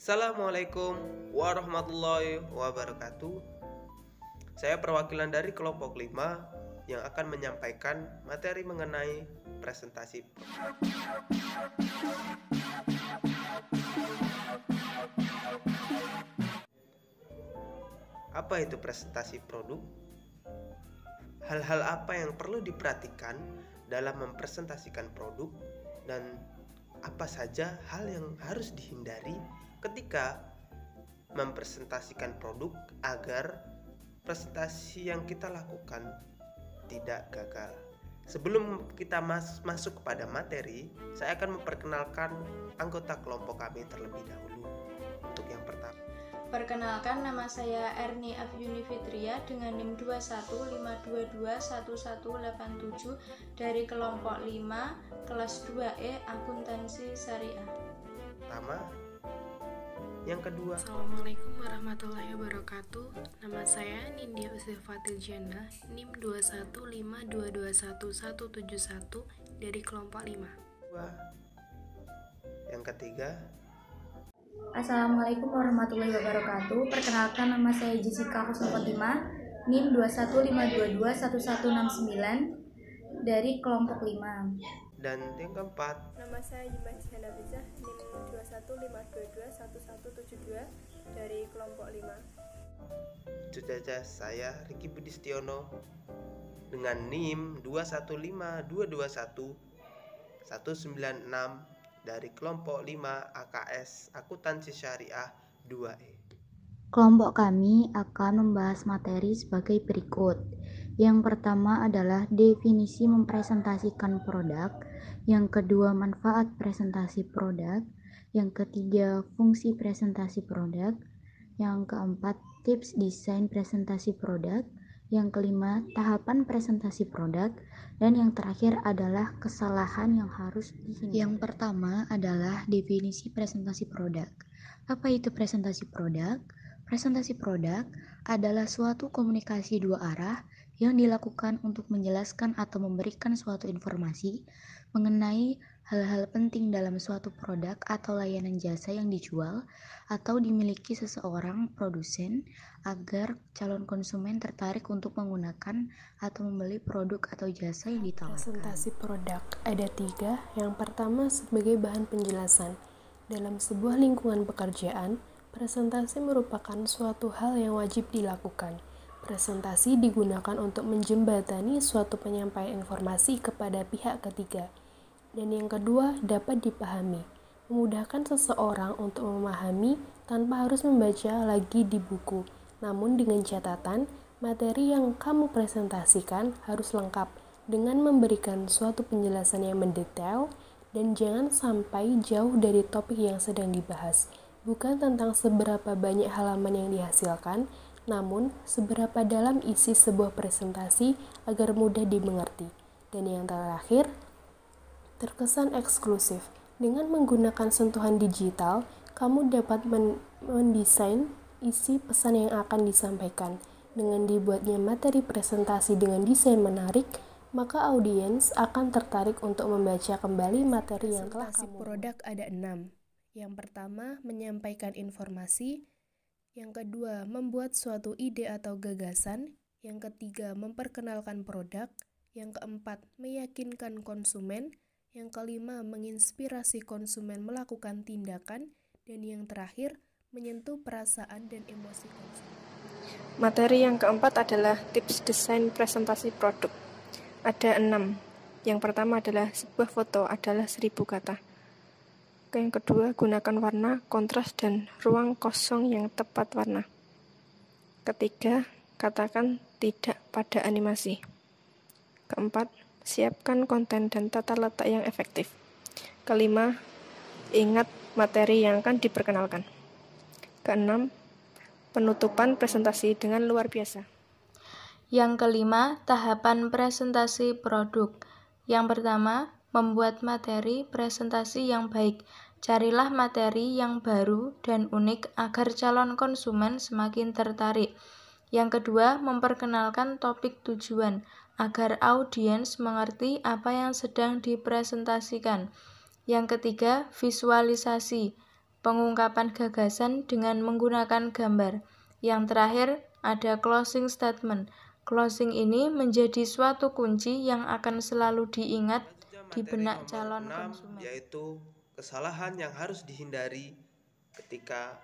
Assalamualaikum warahmatullahi wabarakatuh. Saya perwakilan dari kelompok 5 yang akan menyampaikan materi mengenai presentasi. Apa itu presentasi produk? Hal-hal apa yang perlu diperhatikan dalam mempresentasikan produk, dan apa saja hal yang harus dihindari ketika mempresentasikan produk agar presentasi yang kita lakukan tidak gagal. Sebelum kita masuk kepada materi, saya akan memperkenalkan anggota kelompok kami terlebih dahulu. Untuk yang pertama, perkenalkan, nama saya Erni Afyuni Fitria dengan NIM 215221187 dari kelompok 5 kelas 2E Akuntansi Syariah. Pertama, yang kedua. Assalamualaikum warahmatullahi wabarakatuh. Nama saya Nindya Usifatil Jana, NIM 215221171 dari kelompok 5. Yang ketiga. Assalamualaikum warahmatullahi wabarakatuh. Perkenalkan, nama saya Jessica Kusnopatima, NIM 215221169 dari kelompok 5. Dan yang keempat, nama saya Yimaji Hanafizah, NIM 215221172 dari kelompok 5. Jujur saya Riki Budistiono dengan NIM 215221196 dari kelompok 5 AKS Akuntansi Syariah 2E. Kelompok kami akan membahas materi sebagai berikut. Yang pertama adalah definisi mempresentasikan produk, yang kedua manfaat presentasi produk, yang ketiga fungsi presentasi produk, yang keempat tips desain presentasi produk, yang kelima tahapan presentasi produk, dan yang terakhir adalah kesalahan yang harus dihindari. Yang pertama adalah definisi presentasi produk. Apa itu presentasi produk? Presentasi produk adalah suatu komunikasi dua arah yang dilakukan untuk menjelaskan atau memberikan suatu informasi mengenai hal-hal penting dalam suatu produk atau layanan jasa yang dijual atau dimiliki seseorang produsen agar calon konsumen tertarik untuk menggunakan atau membeli produk atau jasa yang ditawarkan. Presentasi produk ada 3. Yang pertama sebagai bahan penjelasan. Dalam sebuah lingkungan pekerjaan, presentasi merupakan suatu hal yang wajib dilakukan. Presentasi digunakan untuk menjembatani suatu penyampaian informasi kepada pihak ketiga. Dan yang kedua, dapat dipahami, memudahkan seseorang untuk memahami tanpa harus membaca lagi di buku. Namun dengan catatan, materi yang kamu presentasikan harus lengkap dengan memberikan suatu penjelasan yang mendetail dan jangan sampai jauh dari topik yang sedang dibahas. Bukan tentang seberapa banyak halaman yang dihasilkan, namun seberapa dalam isi sebuah presentasi agar mudah dimengerti. Dan yang terakhir, terkesan eksklusif. Dengan menggunakan sentuhan digital, kamu dapat mendesain isi pesan yang akan disampaikan. Dengan dibuatnya materi presentasi dengan desain menarik, maka audiens akan tertarik untuk membaca kembali materi yang telah kamu buat. Produk ada 6. Yang pertama, menyampaikan informasi. Yang kedua, membuat suatu ide atau gagasan. Yang ketiga, memperkenalkan produk. Yang keempat, meyakinkan konsumen. Yang kelima, menginspirasi konsumen melakukan tindakan. Dan yang terakhir, menyentuh perasaan dan emosi konsumen. Materi yang keempat adalah tips desain presentasi produk. Ada 6. Yang pertama adalah sebuah foto adalah 1000 kata. Yang kedua, gunakan warna, kontras, dan ruang kosong yang tepat warna. Ketiga, katakan tidak pada animasi. Keempat, siapkan konten dan tata letak yang efektif. Kelima, ingat materi yang akan diperkenalkan. Keenam, penutupan presentasi dengan luar biasa. Yang kelima, tahapan presentasi produk. Yang pertama, membuat materi presentasi yang baik. Carilah materi yang baru dan unik agar calon konsumen semakin tertarik. Yang kedua, memperkenalkan topik tujuan agar audiens mengerti apa yang sedang dipresentasikan. Yang ketiga, visualisasi, pengungkapan gagasan dengan menggunakan gambar. Yang terakhir, ada closing statement. Closing ini menjadi suatu kunci yang akan selalu diingat di benak calon konsumen. Yaitu kesalahan yang harus dihindari ketika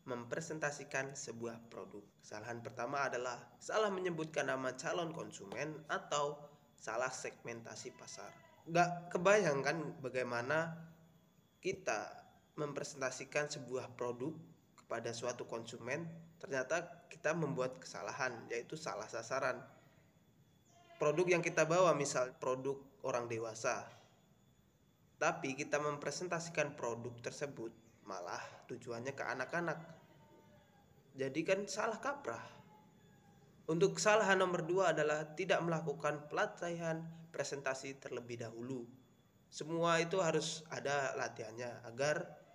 mempresentasikan sebuah produk. Kesalahan pertama adalah salah menyebutkan nama calon konsumen atau salah segmentasi pasar. Gak kebayang kan bagaimana kita mempresentasikan sebuah produk kepada suatu konsumen, ternyata kita membuat kesalahan, yaitu salah sasaran. Produk yang kita bawa misal produk orang dewasa, tapi kita mempresentasikan produk tersebut malah tujuannya ke anak-anak. Jadi kan salah kaprah. Untuk kesalahan nomor 2 adalah tidak melakukan pelatihan presentasi terlebih dahulu. Semua itu harus ada latihannya agar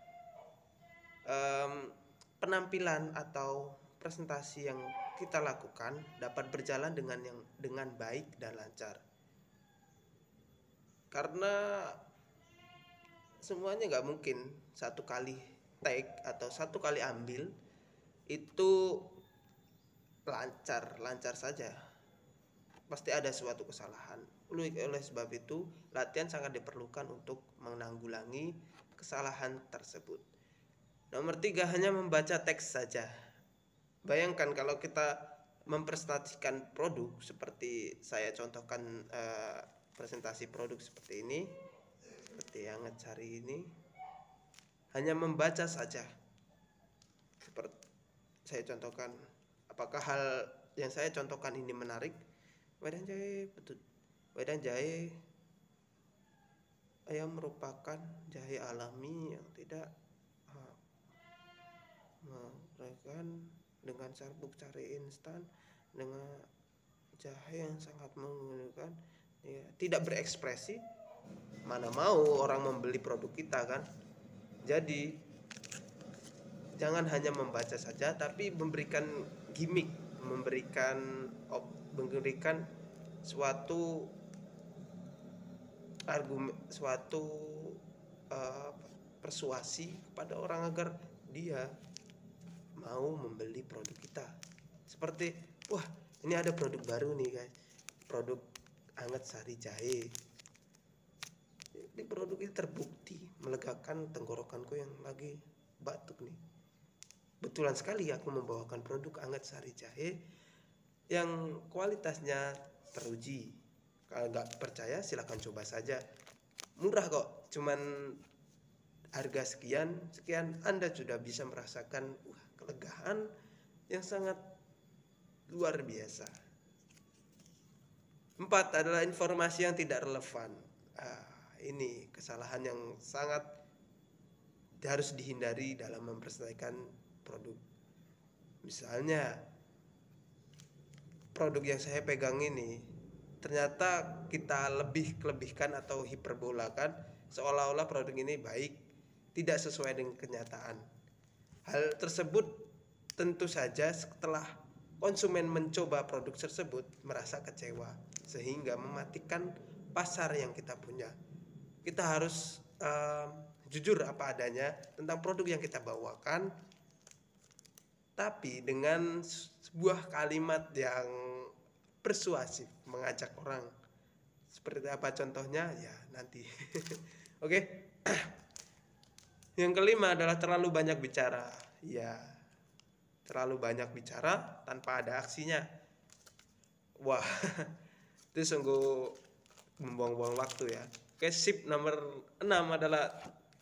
penampilan atau presentasi yang kita lakukan dapat berjalan dengan baik dan lancar. Karena semuanya nggak mungkin satu kali take atau satu kali ambil itu lancar saja. Pasti ada suatu kesalahan. Oleh sebab itu, latihan sangat diperlukan untuk menanggulangi kesalahan tersebut. Nomor 3, hanya membaca teks saja. Bayangkan kalau kita mempresentasikan produk seperti saya contohkan presentasi produk seperti ini, seperti yang cari ini, hanya membaca saja. Seperti saya contohkan, apakah hal yang saya contohkan ini menarik? Wedang jahe ayam merupakan jahe alami yang tidak menggunakan dengan serbuk cari instan, dengan jahe yang sangat menggunakan tidak berekspresi. Mana mau orang membeli produk kita kan. Jadi jangan hanya membaca saja, tapi memberikan gimmick, memberikan suatu argumen, suatu persuasi kepada orang agar dia mau membeli produk kita. Seperti, wah ini ada produk baru nih guys, produk anget sari jahe. Di produk ini terbukti melegakan tenggorokanku yang lagi batuk nih. Betulan sekali aku membawakan produk anget sari jahe yang kualitasnya teruji. Kalau nggak percaya silahkan coba saja. Murah kok, cuman harga sekian Anda sudah bisa merasakan kelegaan yang sangat luar biasa. 4 adalah informasi yang tidak relevan. Ini kesalahan yang sangat harus dihindari dalam mempresentasikan produk. Misalnya produk yang saya pegang ini ternyata kita lebihkan atau hiperbolakan seolah-olah produk ini baik, tidak sesuai dengan kenyataan. Hal tersebut tentu saja setelah konsumen mencoba produk tersebut merasa kecewa sehingga mematikan pasar yang kita punya. Kita harus jujur apa adanya tentang produk yang kita bawakan, tapi dengan sebuah kalimat yang persuasif, mengajak orang. Seperti apa contohnya? Ya nanti. Oke. Yang kelima adalah terlalu banyak bicara. Ya, terlalu banyak bicara tanpa ada aksinya. Wah, itu sungguh membuang-buang waktu ya. Oke, sip nomor 6 adalah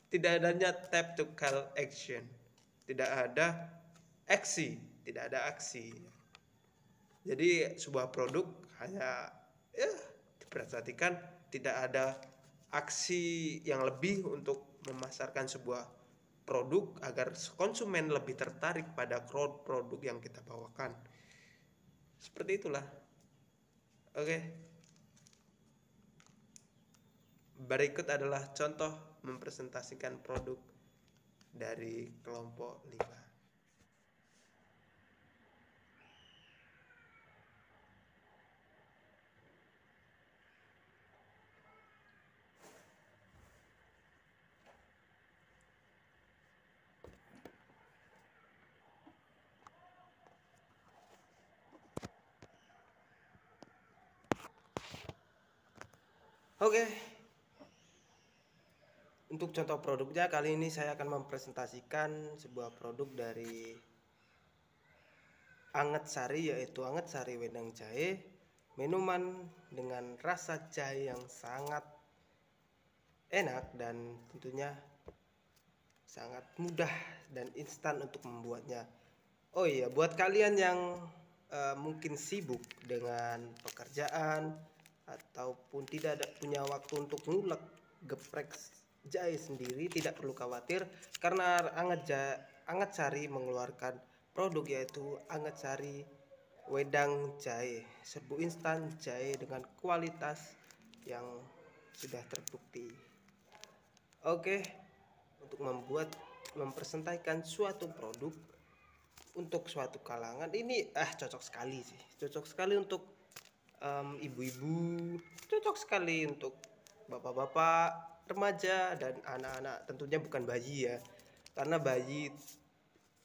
tidak adanya tap to call action. Tidak ada aksi, tidak ada aksi. Jadi sebuah produk hanya diperhatikan, tidak ada aksi yang lebih untuk memasarkan sebuah produk agar konsumen lebih tertarik pada produk yang kita bawakan. Seperti itulah. Oke. Berikut adalah contoh mempresentasikan produk dari kelompok 5. Oke. Untuk contoh produknya kali ini saya akan mempresentasikan sebuah produk dari Anget Sari, yaitu Anget Sari Wedang Jahe, minuman dengan rasa jahe yang sangat enak dan tentunya sangat mudah dan instan untuk membuatnya. Oh iya, buat kalian yang mungkin sibuk dengan pekerjaan ataupun tidak punya waktu untuk ngulek geprek jahe sendiri, tidak perlu khawatir karena Anget Sari mengeluarkan produk yaitu Anget Sari Wedang Jahe, serbu instan jahe dengan kualitas yang sudah terbukti. Oke, untuk mempresentasikan suatu produk untuk suatu kalangan ini cocok sekali sih, cocok sekali untuk ibu-ibu, cocok sekali untuk bapak-bapak, remaja dan anak-anak. Tentunya bukan bayi ya, karena bayi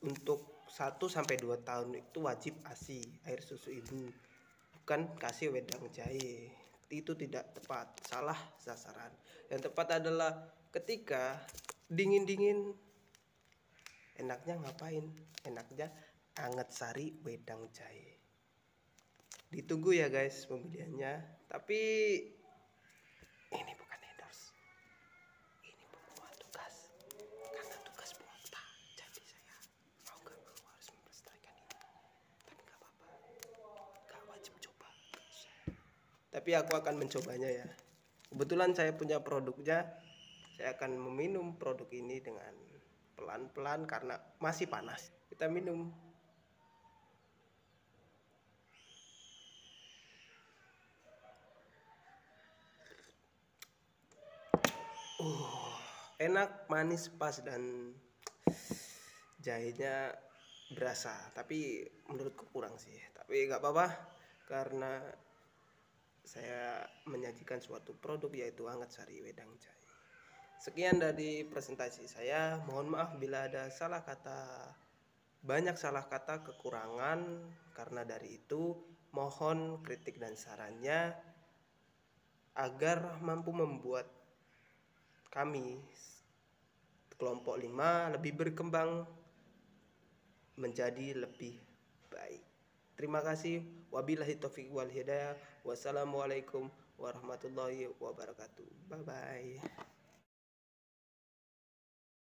untuk 1-2 tahun itu wajib ASI, air susu ibu, bukan kasih wedang jahe. Itu tidak tepat, salah sasaran. Yang tepat adalah ketika dingin-dingin, enaknya ngapain? Enaknya Anget Sari Wedang Jahe. Ditunggu ya guys pembeliannya. Tapi ini bukan endorse, ini pembuat tugas, karena tugas kuota. Jadi saya mau gak mau harus mempresentasikan ini. Tapi gak apa-apa, gak wajib coba. Tapi aku akan mencobanya ya. Kebetulan saya punya produknya. Saya akan meminum produk ini dengan pelan-pelan karena masih panas. Kita minum. Enak, manis, pas dan jahenya berasa. Tapi menurutku kurang sih. Tapi nggak apa-apa karena saya menyajikan suatu produk yaitu Anget Sari Wedang Jahe. Sekian dari presentasi saya. Mohon maaf bila ada salah kata, banyak salah kata, kekurangan. Karena dari itu mohon kritik dan sarannya agar mampu membuat kami kelompok 5 lebih berkembang menjadi lebih baik. Terima kasih. Wabillahi taufiq wal hidayah. Wassalamualaikum warahmatullahi wabarakatuh. Bye bye.